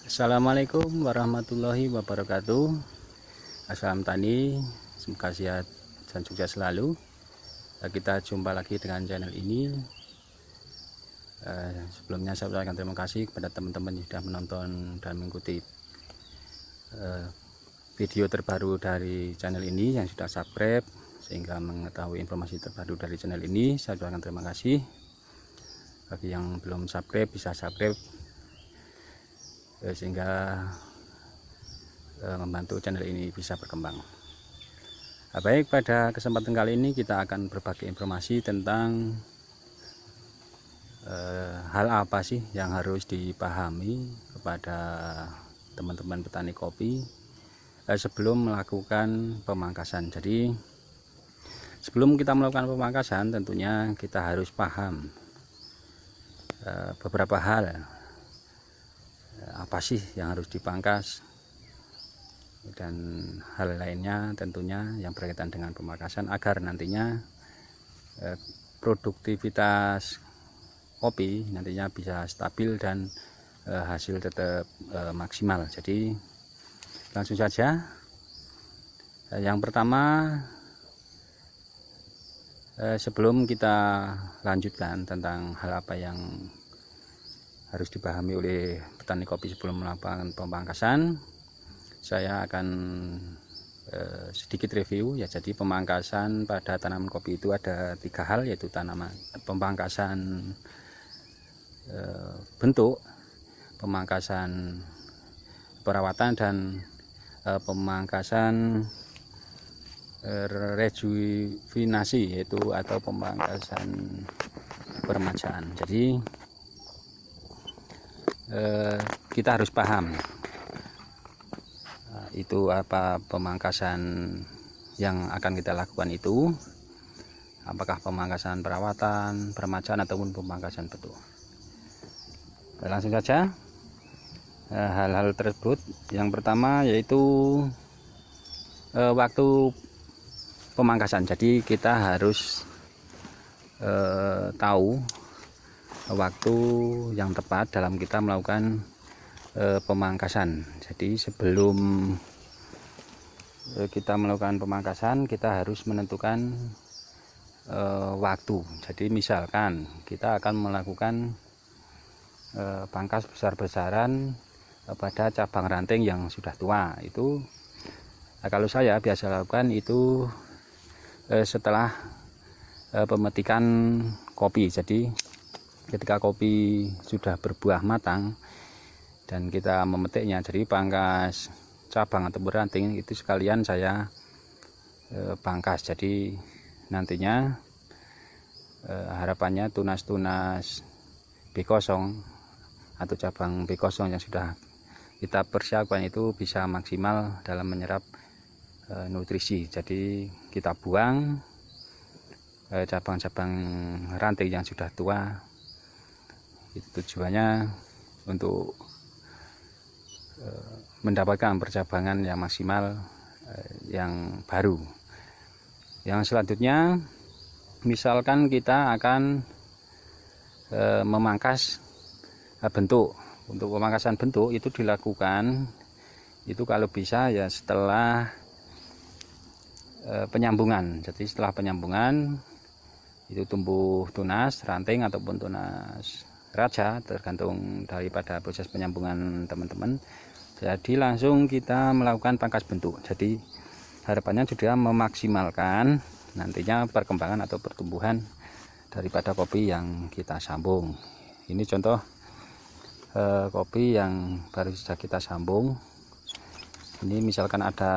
Assalamualaikum warahmatullahi wabarakatuh. Assalam tani, semoga sehat dan sukses selalu. Kita jumpa lagi dengan channel ini. Sebelumnya saya ucapkan terima kasih kepada teman-teman yang sudah menonton dan mengikuti video terbaru dari channel ini, yang sudah subscribe sehingga mengetahui informasi terbaru dari channel ini. Saya ucapkan terima kasih. Bagi yang belum subscribe, bisa subscribe sehingga membantu channel ini bisa berkembang. Baik, pada kesempatan kali ini kita akan berbagi informasi tentang hal apa sih yang harus dipahami kepada teman-teman petani kopi sebelum melakukan pemangkasan. Jadi sebelum kita melakukan pemangkasan, tentunya kita harus paham beberapa hal. Apa sih yang harus dipangkas dan hal lainnya tentunya yang berkaitan dengan pemangkasan, agar nantinya produktivitas kopi nantinya bisa stabil dan hasil tetap maksimal. Jadi langsung saja. Yang pertama, sebelum kita lanjutkan tentang hal apa yang harus dipahami oleh petani kopi sebelum melakukan pemangkasan, saya akan sedikit review ya. Jadi pemangkasan pada tanaman kopi itu ada 3 hal, yaitu pemangkasan bentuk, pemangkasan perawatan, dan pemangkasan rejuvenasi, yaitu atau pemangkasan peremajaan. Jadi kita harus paham itu apa pemangkasan yang akan kita lakukan itu, apakah pemangkasan perawatan, peremajaan, ataupun pemangkasan bentuk. Langsung saja hal-hal tersebut. Yang pertama yaitu waktu pemangkasan. Jadi kita harus tahu waktu yang tepat dalam kita melakukan pemangkasan. Jadi sebelum kita melakukan pemangkasan, kita harus menentukan waktu. Jadi misalkan kita akan melakukan pangkas besar-besaran pada cabang ranting yang sudah tua, itu kalau saya biasa lakukan itu setelah pemetikan kopi. Jadi ketika kopi sudah berbuah matang dan kita memetiknya, jadi pangkas cabang atau beranting itu sekalian saya pangkas. Jadi nantinya harapannya tunas-tunas B0 atau cabang B0 yang sudah kita persiapkan itu bisa maksimal dalam menyerap nutrisi. Jadi kita buang cabang-cabang ranting yang sudah tua. Itu tujuannya untuk mendapatkan percabangan yang maksimal, yang baru. Yang selanjutnya, misalkan kita akan memangkas bentuk. Untuk pemangkasan bentuk itu dilakukan itu kalau bisa ya setelah penyambungan. Jadi setelah penyambungan itu tumbuh tunas ranting ataupun tunas raja, tergantung daripada proses penyambungan teman-teman. Jadi langsung kita melakukan pangkas bentuk. Jadi harapannya sudah memaksimalkan nantinya perkembangan atau pertumbuhan daripada kopi yang kita sambung. Ini contoh kopi yang baru saja kita sambung. Ini misalkan ada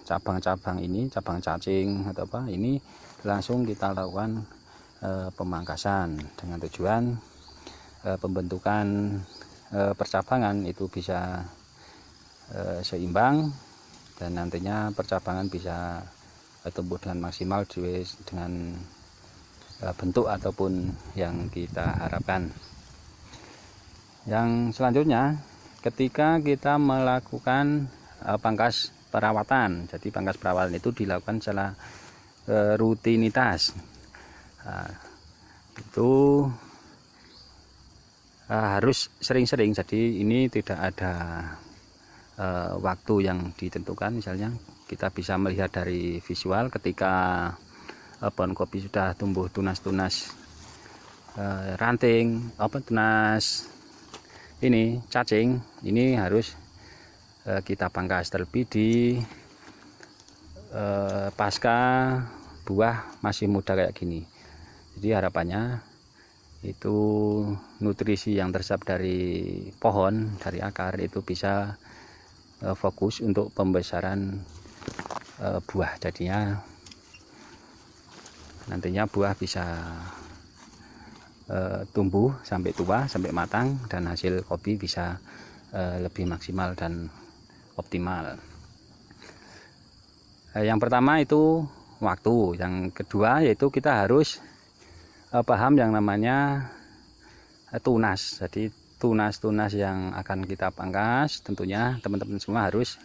cabang-cabang, ini cabang cacing atau apa, ini langsung kita lakukan pemangkasan dengan tujuan pembentukan percabangan itu bisa seimbang, dan nantinya percabangan bisa tumbuh dengan maksimal dengan bentuk ataupun yang kita harapkan. Yang selanjutnya, ketika kita melakukan pangkas perawatan, jadi pangkas perawatan itu dilakukan secara rutinitas. Itu harus sering-sering. Jadi ini tidak ada waktu yang ditentukan. Misalnya kita bisa melihat dari visual ketika pohon kopi sudah tumbuh tunas-tunas ranting, tunas ini cacing, ini harus kita pangkas terlebih di pasca buah masih muda kayak gini. Jadi harapannya itu nutrisi yang terserap dari pohon, dari akar itu bisa fokus untuk pembesaran buah. Jadinya nantinya buah bisa tumbuh sampai tua, sampai matang, dan hasil kopi bisa lebih maksimal dan optimal. Yang pertama itu waktu, yang kedua yaitu kita harus paham yang namanya tunas. Jadi tunas-tunas yang akan kita pangkas tentunya teman-teman semua harus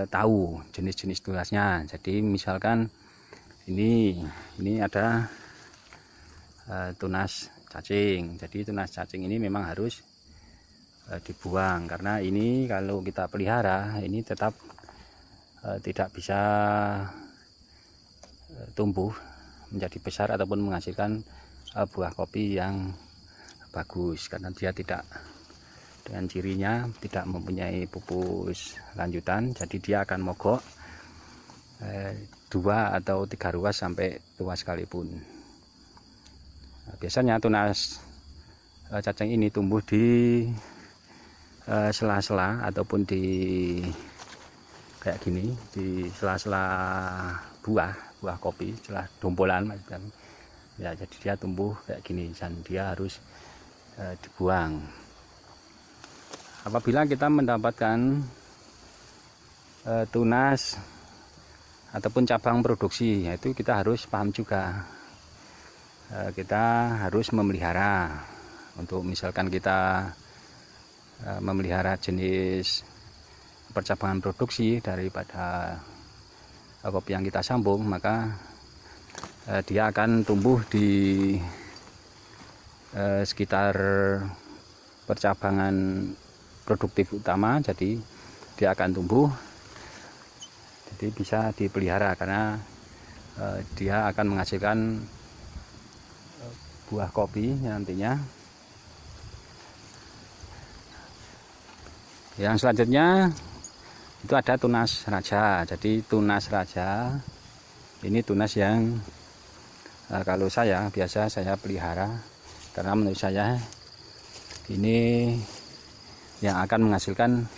tahu jenis-jenis tunasnya. Jadi misalkan ini ada tunas cacing. Jadi tunas cacing ini memang harus dibuang, karena ini kalau kita pelihara ini tetap tidak bisa tumbuh menjadi besar ataupun menghasilkan buah kopi yang bagus, karena dia tidak, dengan cirinya tidak mempunyai pupus lanjutan. Jadi dia akan mogok 2 atau 3 ruas sampai tua sekalipun. Biasanya tunas cacing ini tumbuh di sela-sela ataupun di kayak gini, di sela-sela buah kopi, celah dompolan ya. Jadi dia tumbuh kayak gini dan dia harus dibuang. Apabila kita mendapatkan tunas ataupun cabang produksi, yaitu kita harus paham juga. Kita harus memelihara. Untuk misalkan kita memelihara jenis percabangan produksi daripada kopi yang kita sambung, maka dia akan tumbuh di sekitar percabangan produktif utama. Jadi dia akan tumbuh, jadi bisa dipelihara karena dia akan menghasilkan buah kopi nantinya. Yang selanjutnya itu ada tunas raja. Jadi tunas raja ini tunas yang kalau saya biasa saya pelihara, karena menurut saya ini yang akan menghasilkan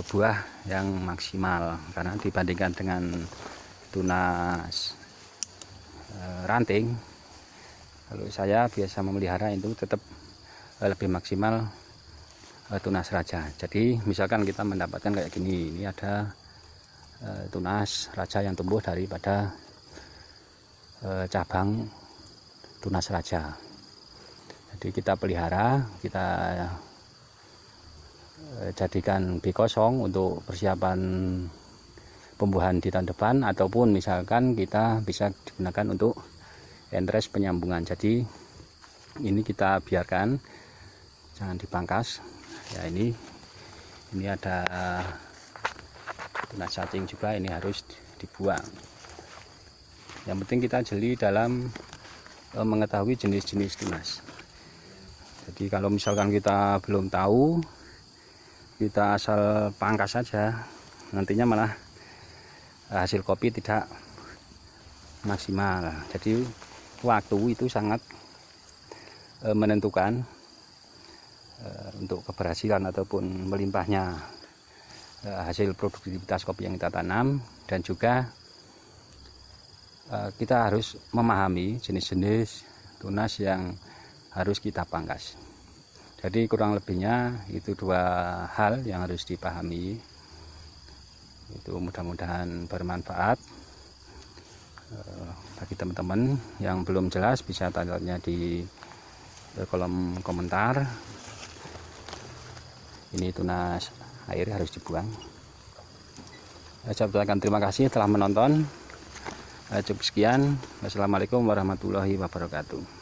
buah yang maksimal, karena dibandingkan dengan tunas ranting, kalau saya biasa memelihara itu tetap lebih maksimal tunas raja. Jadi misalkan kita mendapatkan kayak gini, ini ada tunas raja yang tumbuh daripada cabang tunas raja. Jadi kita pelihara, kita jadikan bikosong untuk persiapan pembuahan di tahun depan, ataupun misalkan kita bisa digunakan untuk entres penyambungan. Jadi ini kita biarkan, jangan dipangkas ya. Ini ada tunas cacing juga, ini harus dibuang. Yang penting kita jeli dalam mengetahui jenis-jenis tunas. Jadi kalau misalkan kita belum tahu, kita asal pangkas saja, nantinya malah hasil kopi tidak maksimal. Jadi waktu itu sangat menentukan untuk keberhasilan ataupun melimpahnya hasil produktivitas kopi yang kita tanam. Dan juga kita harus memahami jenis-jenis tunas yang harus kita pangkas. Jadi kurang lebihnya itu 2 hal yang harus dipahami. Itu mudah-mudahan bermanfaat. Bagi teman-teman yang belum jelas bisa tanya di kolom komentar. Ini tunas air harus dibuang. Saya ucapkan terima kasih telah menonton. Cukup sekian. Wassalamualaikum warahmatullahi wabarakatuh.